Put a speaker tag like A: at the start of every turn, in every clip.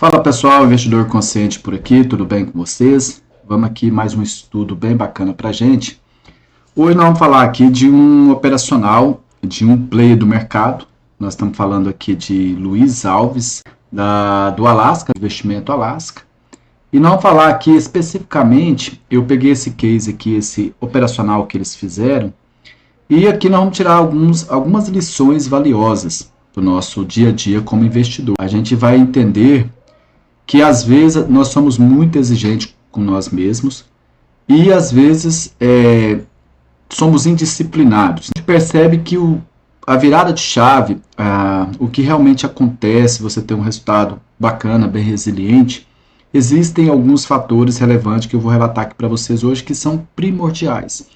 A: Fala pessoal, investidor consciente por aqui, tudo bem com vocês? Vamos aqui mais um estudo bem bacana para gente. Hoje nós vamos falar aqui de um operacional, de um player do mercado. Nós estamos falando aqui de Luiz Alves, do Alasca, investimento Alasca. E nós vamos falar aqui especificamente, eu peguei esse case aqui, esse operacional que eles fizeram, e aqui nós vamos tirar algumas lições valiosas do nosso dia a dia como investidor. A gente vai entender que às vezes nós somos muito exigentes com nós mesmos e às vezes somos indisciplinados. A gente percebe que a virada de chave, o que realmente acontece, você ter um resultado bacana, bem resiliente, existem alguns fatores relevantes que eu vou relatar aqui para vocês hoje que são primordiais.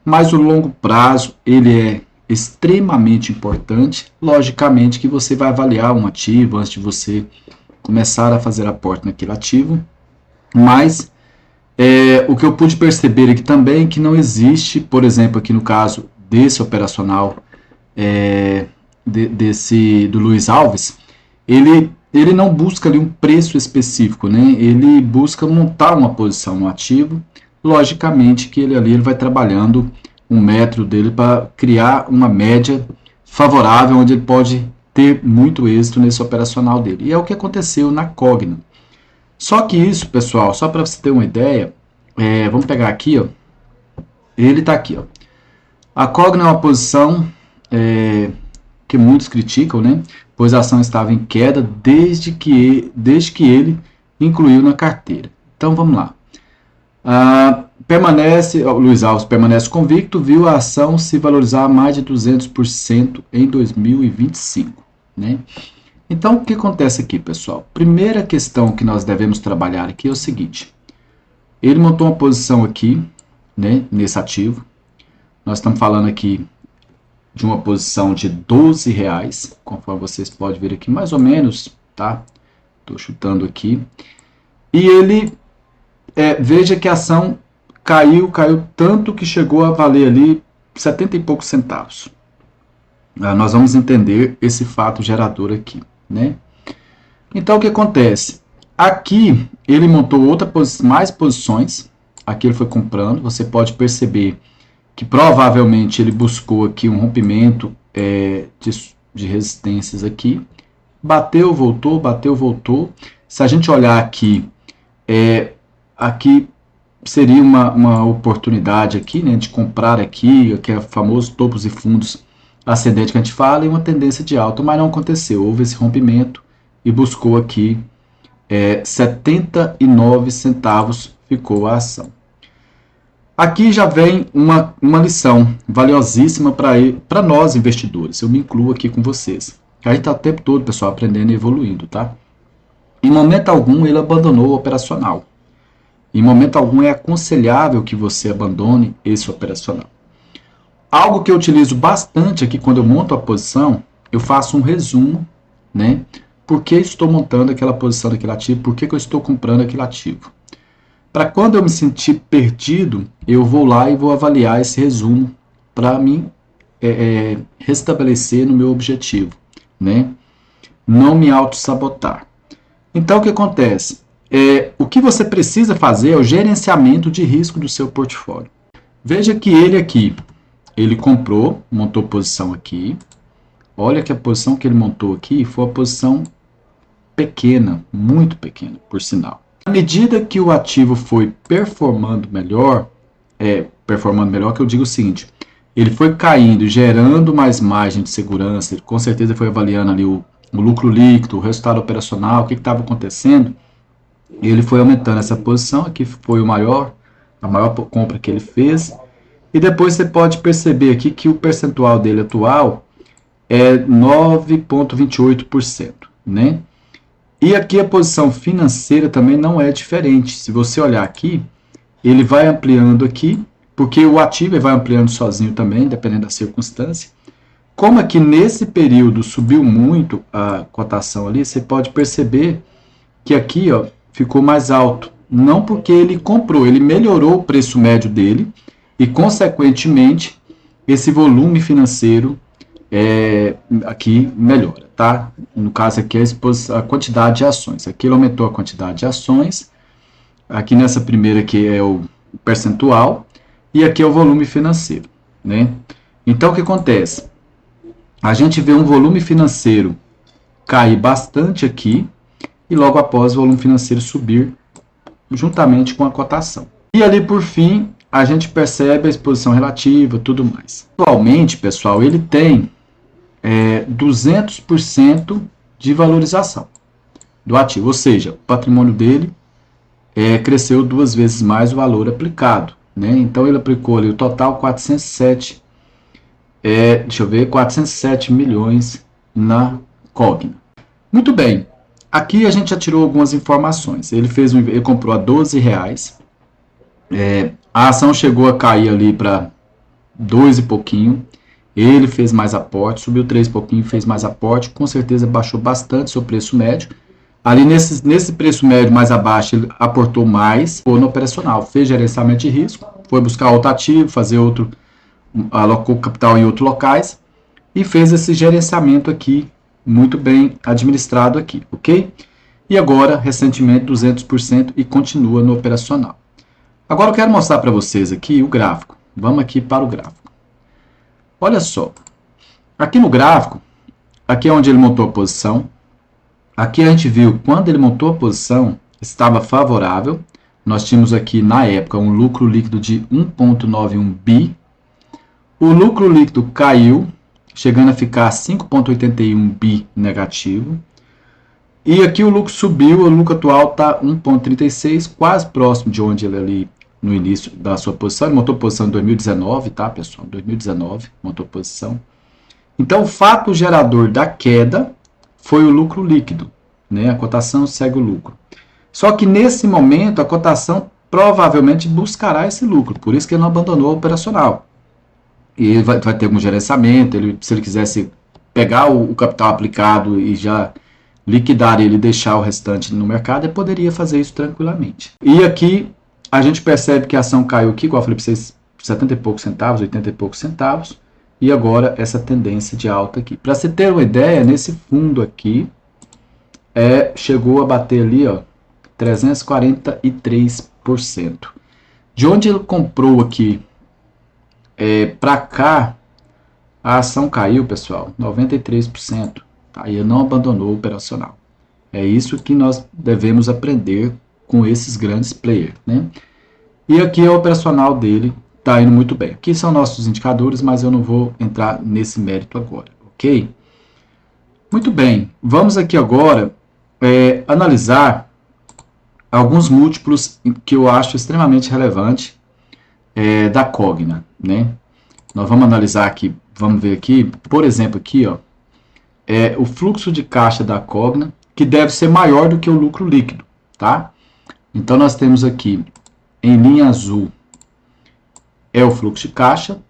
A: Mas o longo prazo, ele é extremamente importante. Logicamente que você vai avaliar um ativo antes de você começar a fazer aporte naquele ativo, mas o que eu pude perceber aqui também é que não existe, por exemplo, aqui no caso desse operacional do Luiz Alves, ele não busca ali um preço específico, né? Ele busca montar uma posição no ativo, logicamente que ele vai trabalhando um método dele para criar uma média favorável, onde ele pode ter muito êxito nesse operacional dele. E é o que aconteceu na Cogna. Só que isso, pessoal, só para você ter uma ideia, vamos pegar aqui, ó, ele está aqui, ó. A Cogna é uma posição que muitos criticam, né? Pois a ação estava em queda desde que ele incluiu na carteira. Então vamos lá. Luiz Alves permanece convicto, viu a ação se valorizar mais de 200% em 2025. Né? Então, o que acontece aqui, pessoal? Primeira questão que nós devemos trabalhar aqui é o seguinte. Ele montou uma posição aqui, né, nesse ativo. Nós estamos falando aqui de uma posição de R$12, conforme vocês podem ver aqui, mais ou menos, tá? Estou chutando aqui. E ele, veja que a ação caiu tanto que chegou a valer ali 70 e poucos centavos. Nós vamos entender esse fato gerador aqui, né? Então, o que acontece? Aqui, ele montou mais posições. Aqui ele foi comprando. Você pode perceber que provavelmente ele buscou aqui um rompimento de resistências aqui. Bateu, voltou, bateu, voltou. Se a gente olhar aqui, aqui seria uma oportunidade aqui, né, de comprar aqui, que é o famoso topos e fundos ascendente que a gente fala, e uma tendência de alta, mas não aconteceu. Houve esse rompimento e buscou aqui 79 centavos ficou a ação. Aqui já vem uma lição valiosíssima para nós investidores. Eu me incluo aqui com vocês. A gente está o tempo todo, pessoal, aprendendo e evoluindo, tá? Em momento algum ele abandonou o operacional. Em momento algum é aconselhável que você abandone esse operacional. Algo que eu utilizo bastante aqui quando eu monto a posição, eu faço um resumo, né? Por que estou montando aquela posição daquele ativo, por que eu estou comprando aquele ativo. Para quando eu me sentir perdido, eu vou lá e vou avaliar esse resumo para mim restabelecer no meu objetivo, né? Não me auto-sabotar. Então o que acontece? O que você precisa fazer é o gerenciamento de risco do seu portfólio. Veja que ele aqui, ele comprou, montou posição aqui. Olha que a posição que ele montou aqui foi uma posição pequena, muito pequena, por sinal. À medida que o ativo foi performando melhor, que eu digo o seguinte, ele foi caindo, gerando mais margem de segurança, ele com certeza foi avaliando ali o lucro líquido, o resultado operacional, o que estava acontecendo. Ele foi aumentando essa posição, aqui foi a maior compra que ele fez. E depois você pode perceber aqui que o percentual dele atual é 9,28%, né? E aqui a posição financeira também não é diferente. Se você olhar aqui, ele vai ampliando aqui, porque o ativo vai ampliando sozinho também, dependendo da circunstância. Como aqui nesse período subiu muito a cotação ali, você pode perceber que aqui, ó, ficou mais alto. Não porque ele comprou, ele melhorou o preço médio dele e, consequentemente, esse volume financeiro aqui melhora, tá? No caso aqui a quantidade de ações. Aqui ele aumentou a quantidade de ações. Aqui nessa primeira aqui é o percentual e aqui é o volume financeiro, né? Então o que acontece? A gente vê um volume financeiro cair bastante aqui e logo após o volume financeiro subir juntamente com a cotação. E ali por fim a gente percebe a exposição relativa, tudo mais. Atualmente, pessoal, ele tem 200% de valorização do ativo, ou seja, o patrimônio dele cresceu 2 vezes mais o valor aplicado, né? Então ele aplicou ali o total 407, 407 milhões na Cogna. Muito bem, aqui a gente já tirou algumas informações. Ele comprou a R$12, a ação chegou a cair ali para 2 e pouquinho. Ele fez mais aporte, subiu 3 e pouquinho, fez mais aporte, com certeza baixou bastante seu preço médio. Ali nesse preço médio mais abaixo, ele aportou mais no operacional, fez gerenciamento de risco, foi buscar outro ativo, alocou capital em outros locais e fez esse gerenciamento aqui, muito bem administrado aqui, ok? E agora, recentemente, 200% e continua no operacional. Agora eu quero mostrar para vocês aqui o gráfico. Vamos aqui para o gráfico. Olha só, aqui no gráfico, aqui é onde ele montou a posição. Aqui a gente viu, quando ele montou a posição, estava favorável. Nós tínhamos aqui, na época, um lucro líquido de 1,91 bi. O lucro líquido caiu, chegando a ficar 5,81 bi negativo. E aqui o lucro subiu, o lucro atual está 1,36, quase próximo de onde ele ali no início da sua posição. Ele montou posição em 2019, tá, pessoal? 2019, montou posição. Então, o fato gerador da queda foi o lucro líquido, né? A cotação segue o lucro. Só que nesse momento a cotação provavelmente buscará esse lucro, por isso que ele não abandonou o operacional. E ele vai ter um gerenciamento, se ele quisesse pegar o capital aplicado e já liquidar ele e deixar o restante no mercado, ele poderia fazer isso tranquilamente. E aqui a gente percebe que a ação caiu aqui, igual eu falei para vocês, 70 e poucos centavos, 80 e poucos centavos. E agora essa tendência de alta aqui. Para você ter uma ideia, nesse fundo aqui, chegou a bater ali, ó, 343%. De onde ele comprou aqui para cá, a ação caiu, pessoal, 93%. Aí ele não abandonou o operacional. É isso que nós devemos aprender com esses grandes players, né? E aqui é o operacional dele. Está indo muito bem. Aqui são nossos indicadores, mas eu não vou entrar nesse mérito agora, ok? Muito bem, vamos aqui agora analisar alguns múltiplos que eu acho extremamente relevante da Cogna, né? Nós vamos analisar aqui, vamos ver aqui, por exemplo, aqui, ó, o fluxo de caixa da Cogna, que deve ser maior do que o lucro líquido, tá? Então nós temos aqui, em linha azul, é o fluxo de caixa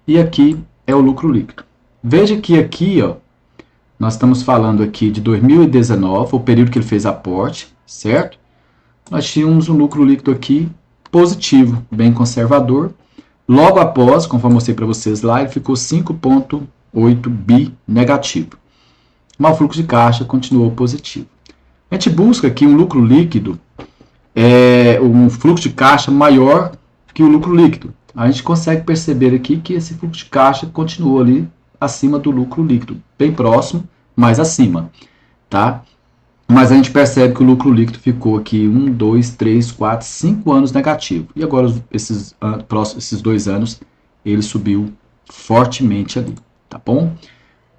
A: e aqui é o lucro líquido. Veja que aqui, ó, nós estamos falando aqui de 2019, o período que ele fez aporte, certo? Nós tínhamos um lucro líquido aqui positivo, bem conservador. Logo após, conforme eu mostrei para vocês lá, ele ficou 5,8 bi negativo. Mas o fluxo de caixa continuou positivo. A gente busca aqui um lucro líquido, um fluxo de caixa maior que o lucro líquido. A gente consegue perceber aqui que esse fluxo de caixa continuou ali acima do lucro líquido, bem próximo, mas acima, tá? Mas a gente percebe que o lucro líquido ficou aqui 1, 2, 3, 4, 5 anos negativo. E agora esses 2 anos ele subiu fortemente ali, tá bom?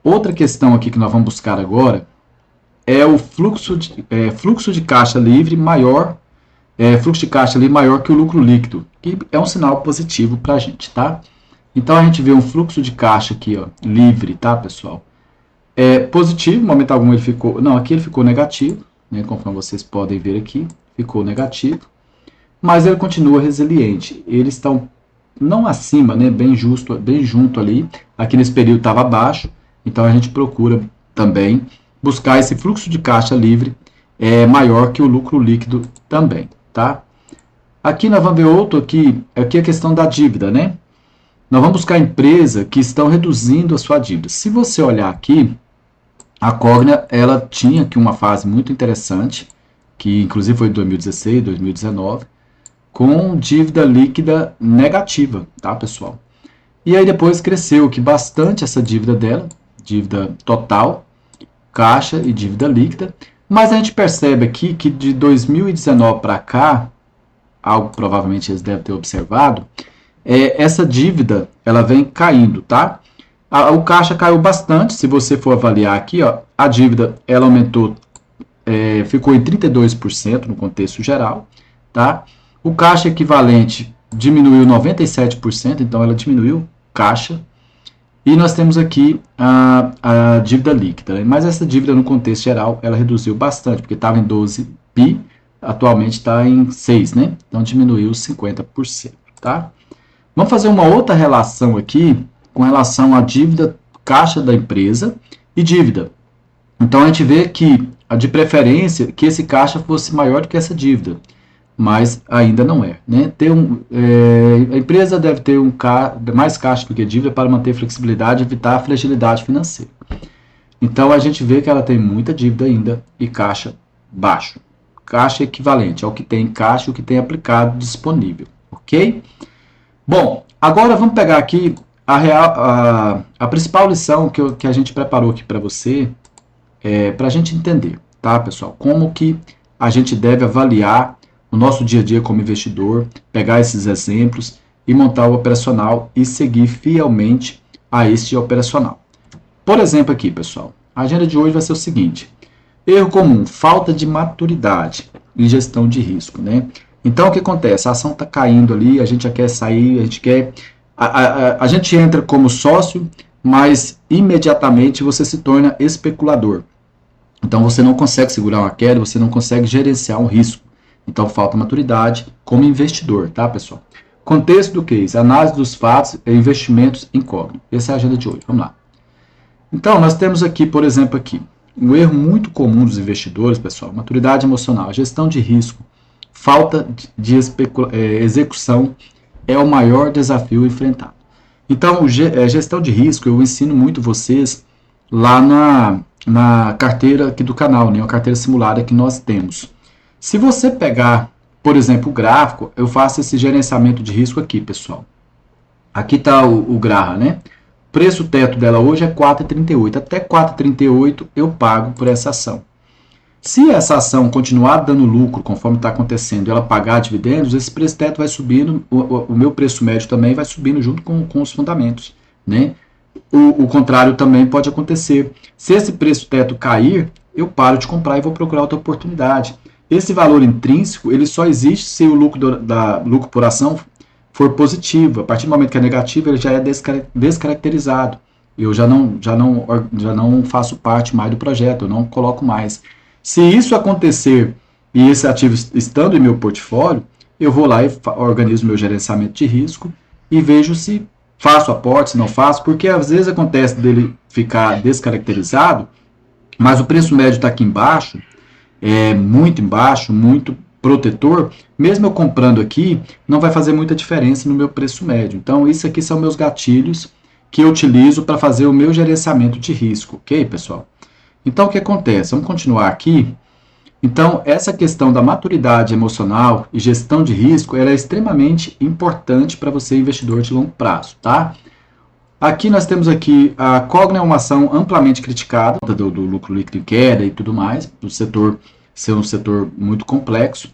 A: Outra questão aqui que nós vamos buscar agora é o fluxo de caixa livre maior, fluxo de caixa ali maior que o lucro líquido, que é um sinal positivo para a gente, tá? Então a gente vê um fluxo de caixa aqui, ó, livre, tá, pessoal? Positivo, no momento algum ele ficou, não, aqui ele ficou negativo, né, conforme vocês podem ver aqui, ficou negativo, mas ele continua resiliente. Eles estão não acima, né, bem junto ali, aqui nesse período estava abaixo, então a gente procura também buscar esse fluxo de caixa livre maior que o lucro líquido também, tá? Aqui nós vamos ver outro aqui a questão da dívida, né? Nós vamos buscar empresas que estão reduzindo a sua dívida. Se você olhar aqui, a Cogna, ela tinha aqui uma fase muito interessante, que inclusive foi em 2016, 2019, com dívida líquida negativa, tá, pessoal? E aí depois cresceu aqui bastante essa dívida dela, dívida total, caixa e dívida líquida, mas a gente percebe aqui que de 2019 para cá, algo provavelmente eles devem ter observado, essa dívida ela vem caindo, tá? O caixa caiu bastante, se você for avaliar aqui, ó, a dívida ela aumentou, ficou em 32% no contexto geral, tá? O caixa equivalente diminuiu 97%, então ela diminuiu caixa. E nós temos aqui a dívida líquida, né? Mas essa dívida no contexto geral, ela reduziu bastante, porque estava em 12 bi, atualmente está em 6, né? Então diminuiu 50%, tá? Vamos fazer uma outra relação aqui, com relação à dívida caixa da empresa e dívida. Então a gente vê que, de preferência, que esse caixa fosse maior do que essa dívida, mas ainda não é, né? A empresa deve ter mais caixa do que dívida para manter flexibilidade e evitar a fragilidade financeira. Então a gente vê que ela tem muita dívida ainda e caixa baixo. Caixa equivalente ao que tem caixa e o que tem aplicado disponível, ok? Bom, agora vamos pegar aqui a principal lição que a gente preparou aqui para você, para a gente entender, tá, pessoal? Como que a gente deve avaliar o nosso dia a dia como investidor, pegar esses exemplos e montar o operacional e seguir fielmente a este operacional. Por exemplo aqui, pessoal, a agenda de hoje vai ser o seguinte: erro comum, falta de maturidade em gestão de risco, né? Então o que acontece? A ação está caindo ali, a gente já quer sair, a gente entra como sócio, mas imediatamente você se torna especulador. Então você não consegue segurar uma queda, você não consegue gerenciar um risco. Então falta maturidade como investidor, tá, pessoal? Contexto do case, análise dos fatos e investimentos incógnitos. Essa é a agenda de hoje, vamos lá. Então nós temos aqui, por exemplo, aqui, um erro muito comum dos investidores, pessoal, maturidade emocional, gestão de risco, falta de execução é o maior desafio enfrentado. Então, gestão de risco, eu ensino muito vocês lá na carteira aqui do canal, né, uma carteira simulada que nós temos. Se você pegar, por exemplo, o gráfico, eu faço esse gerenciamento de risco aqui, pessoal. Aqui está o Graha, né? Preço teto dela hoje é 4,38. Até 4,38 eu pago por essa ação. Se essa ação continuar dando lucro, conforme está acontecendo, ela pagar dividendos, esse preço teto vai subindo, o meu preço médio também vai subindo junto com os fundamentos, né? O contrário também pode acontecer. Se esse preço teto cair, eu paro de comprar e vou procurar outra oportunidade. Esse valor intrínseco, ele só existe se o lucro lucro por ação for positivo. A partir do momento que é negativo, ele já é descaracterizado. Eu já não faço parte mais do projeto, eu não coloco mais. Se isso acontecer e esse ativo estando em meu portfólio, eu vou lá e organizo meu gerenciamento de risco e vejo se faço aporte, se não faço, porque às vezes acontece dele ficar descaracterizado, mas o preço médio está aqui embaixo, muito embaixo, muito protetor, mesmo eu comprando aqui, não vai fazer muita diferença no meu preço médio. Então, isso aqui são meus gatilhos que eu utilizo para fazer o meu gerenciamento de risco, ok, pessoal? Então, o que acontece? Vamos continuar aqui. Então, essa questão da maturidade emocional e gestão de risco, ela é extremamente importante para você, investidor de longo prazo, tá? Aqui nós temos aqui a Cogna, uma ação amplamente criticada, do lucro líquido em queda e tudo mais, do setor ser um setor muito complexo,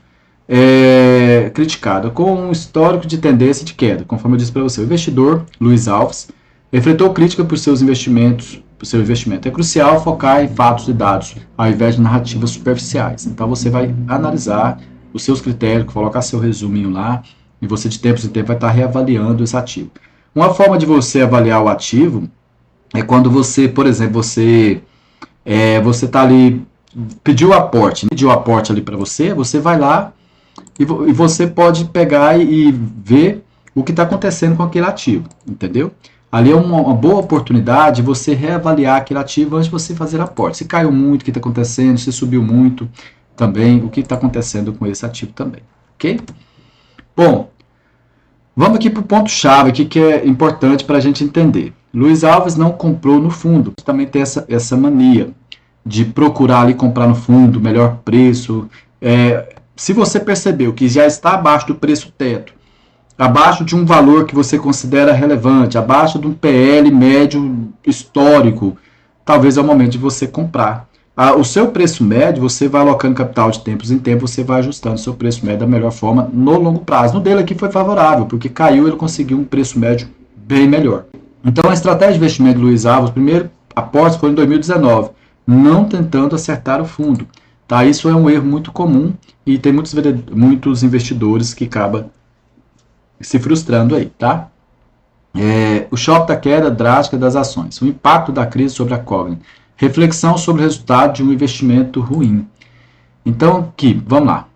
A: criticada, com um histórico de tendência de queda, conforme eu disse para você. O investidor, Luiz Alves, enfrentou crítica por seus investimentos, por seu investimento. É crucial focar em fatos e dados, ao invés de narrativas superficiais. Então você vai analisar os seus critérios, colocar seu resuminho lá, e você de tempos em tempos vai estar reavaliando esse ativo. Uma forma de você avaliar o ativo é quando você, por exemplo, você está ali, pediu aporte ali para você, você vai lá e você pode pegar e ver o que está acontecendo com aquele ativo, entendeu? Ali é uma boa oportunidade de você reavaliar aquele ativo antes de você fazer aporte. Se caiu muito, o que está acontecendo, se subiu muito também, o que está acontecendo com esse ativo também, ok? Bom, Vamos aqui para o ponto-chave aqui que é importante para a gente entender. Luiz Alves não comprou no fundo. Também tem essa mania de procurar ali comprar no fundo, melhor preço. Se você percebeu que já está abaixo do preço teto, abaixo de um valor que você considera relevante, abaixo de um PL médio histórico, talvez é o momento de você comprar. O seu preço médio, você vai alocando capital de tempos em tempos, você vai ajustando o seu preço médio da melhor forma no longo prazo. No dele aqui foi favorável, porque caiu, ele conseguiu um preço médio bem melhor. Então a estratégia de investimento do Luiz Alves, o primeiro aporte foi em 2019, não tentando acertar o fundo. Tá? Isso é um erro muito comum e tem muitos investidores que acabam se frustrando aí, tá? O choque da queda drástica das ações, o impacto da crise sobre a Cogna, reflexão sobre o resultado de um investimento ruim. Então, aqui, vamos lá.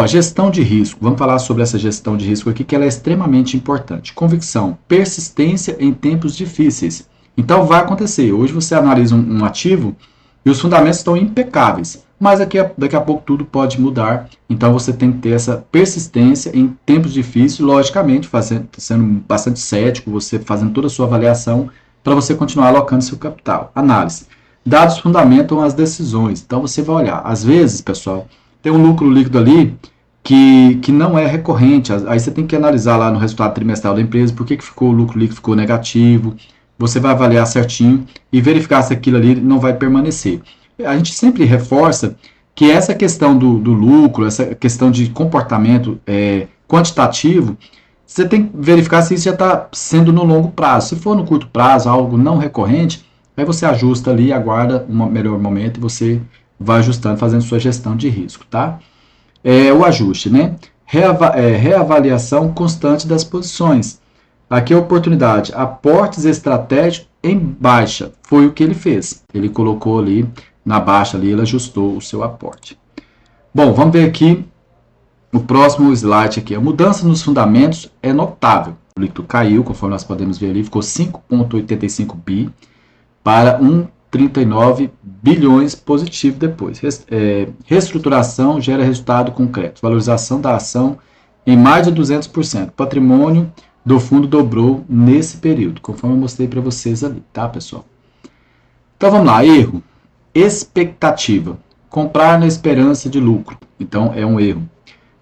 A: Gestão de risco. Vamos falar sobre essa gestão de risco aqui, que ela é extremamente importante. Convicção, persistência em tempos difíceis. Então, vai acontecer. Hoje você analisa um ativo e os fundamentos estão impecáveis. Mas daqui a pouco tudo pode mudar. Então, você tem que ter essa persistência em tempos difíceis, logicamente, sendo bastante cético, você fazendo toda a sua avaliação, para você continuar alocando seu capital. Análise. Dados fundamentam as decisões. Então, você vai olhar. Às vezes, pessoal, tem um lucro líquido ali que não é recorrente. Aí você tem que analisar lá no resultado trimestral da empresa por que o lucro líquido ficou negativo. Você vai avaliar certinho e verificar se aquilo ali não vai permanecer. A gente sempre reforça que essa questão do lucro, essa questão de comportamento quantitativo, você tem que verificar se isso já está sendo no longo prazo. Se for no curto prazo, algo não recorrente, aí você ajusta ali, aguarda um melhor momento e você vai ajustando, fazendo sua gestão de risco, tá? O ajuste, né? Reavaliação constante das posições. Aqui é a oportunidade. Aportes estratégicos em baixa. Foi o que ele fez. Ele colocou ali, na baixa ali, ele ajustou o seu aporte. Bom, vamos ver aqui o próximo slide aqui. A mudança nos fundamentos é notável. O líquido caiu, conforme nós podemos ver ali, ficou 5,85 bi para 1,39 bilhões positivo depois. Reestruturação gera resultado concreto. Valorização da ação em mais de 200%. Patrimônio do fundo dobrou nesse período, conforme eu mostrei para vocês ali, tá, pessoal? Então, vamos lá. Erro. Expectativa. Comprar na esperança de lucro. Então, é um erro.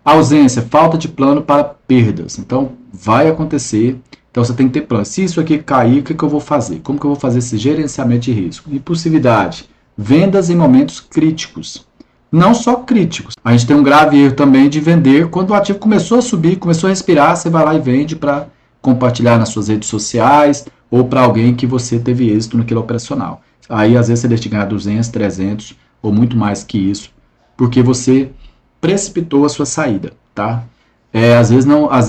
A: Ausência. Falta de plano para perdas. Então, vai acontecer. Então, você tem que ter plano. Se isso aqui cair, o que eu vou fazer? Como que eu vou fazer esse gerenciamento de risco? Impulsividade. Vendas em momentos críticos. Não só críticos. A gente tem um grave erro também de vender quando o ativo começou a subir, começou a respirar, você vai lá e vende para compartilhar nas suas redes sociais ou para alguém que você teve êxito naquele operacional. Aí, às vezes, você deixa de ganhar 200, 300 ou muito mais que isso, porque você precipitou a sua saída, tá? Às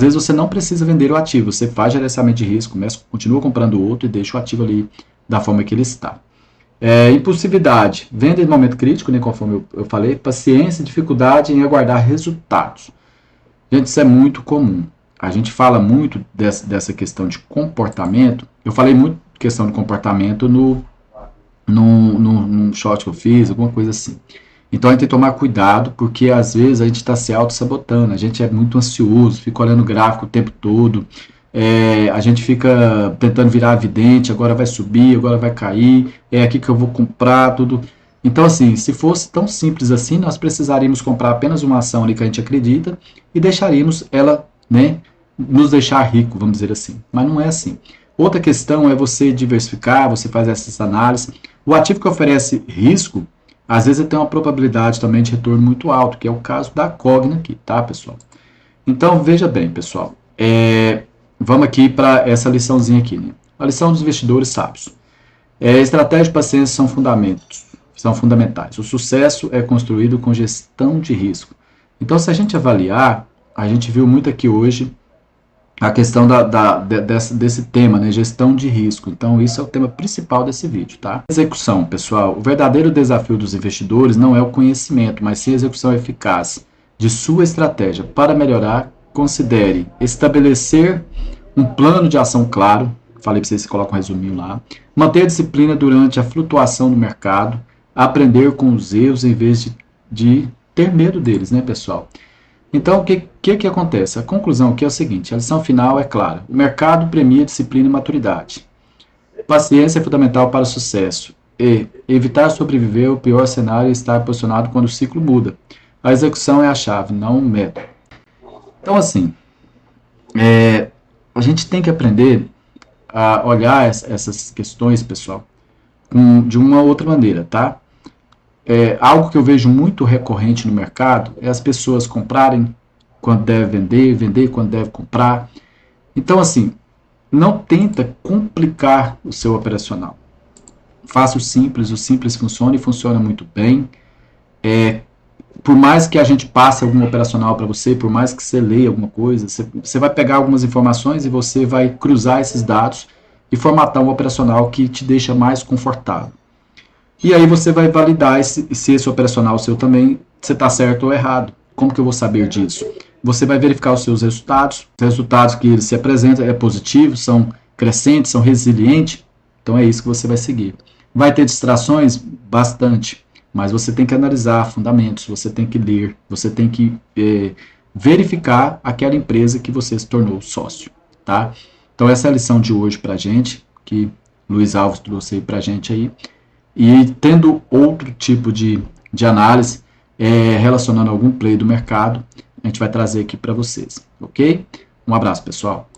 A: vezes você não precisa vender o ativo, você faz gerenciamento de risco, continua comprando outro e deixa o ativo ali da forma que ele está. Impulsividade, venda em momento crítico, né, conforme eu falei, paciência, dificuldade em aguardar resultados. Gente, isso é muito comum. A gente fala muito dessa questão de comportamento. Eu falei muito questão de comportamento num short que eu fiz, alguma coisa assim. Então a gente tem que tomar cuidado, porque às vezes a gente está se auto-sabotando, a gente é muito ansioso, fica olhando o gráfico o tempo todo, a gente fica tentando virar vidente, agora vai subir, agora vai cair, é aqui que eu vou comprar, tudo. Então, assim, se fosse tão simples assim, nós precisaríamos comprar apenas uma ação ali que a gente acredita e deixaríamos ela, né, nos deixar rico, vamos dizer assim. Mas não é assim. Outra questão é você diversificar, você faz essas análises. O ativo que oferece risco, às vezes ele tem uma probabilidade também de retorno muito alto, que é o caso da Cogna aqui, tá, pessoal? Então, veja bem, pessoal. Vamos aqui para essa liçãozinha aqui, né? A lição dos investidores sábios. Estratégia e paciência são fundamentais. O sucesso é construído com gestão de risco. Então, se a gente avaliar, a gente viu muito aqui hoje a questão desse tema, né? Gestão de risco. Então, isso é o tema principal desse vídeo, tá? Execução, pessoal. O verdadeiro desafio dos investidores não é o conhecimento, mas sim a execução eficaz de sua estratégia. Para melhorar, considere estabelecer um plano de ação claro. Falei para vocês que colocam um resuminho lá. Manter a disciplina durante a flutuação do mercado. Aprender com os erros em vez de ter medo deles, né, pessoal? Então, o que acontece? A conclusão aqui é o seguinte, a lição final é clara. O mercado premia disciplina e maturidade. Paciência é fundamental para o sucesso. E evitar sobreviver ao pior cenário e estar posicionado quando o ciclo muda. A execução é a chave, não o método. Então, assim, a gente tem que aprender a olhar essas questões, pessoal, de uma outra maneira, tá? Algo que eu vejo muito recorrente no mercado é as pessoas comprarem quando deve vender, vender quando deve comprar. Então, assim, não tenta complicar o seu operacional. Faça o simples funciona e funciona muito bem. Por mais que a gente passe algum operacional para você, por mais que você leia alguma coisa, você vai pegar algumas informações e você vai cruzar esses dados e formatar um operacional que te deixa mais confortável. E aí você vai validar se esse operacional seu também, se está certo ou errado. Como que eu vou saber disso? Você vai verificar os seus resultados. Os resultados que eles se apresentam é positivos, são crescentes, são resilientes. Então é isso que você vai seguir. Vai ter distrações? Bastante. Mas você tem que analisar fundamentos, você tem que ler, você tem que verificar aquela empresa que você se tornou sócio. Tá? Então essa é a lição de hoje para a gente, que Luiz Alves trouxe aí para a gente aí. E tendo outro tipo de análise relacionando algum play do mercado, a gente vai trazer aqui para vocês, ok? Um abraço, pessoal.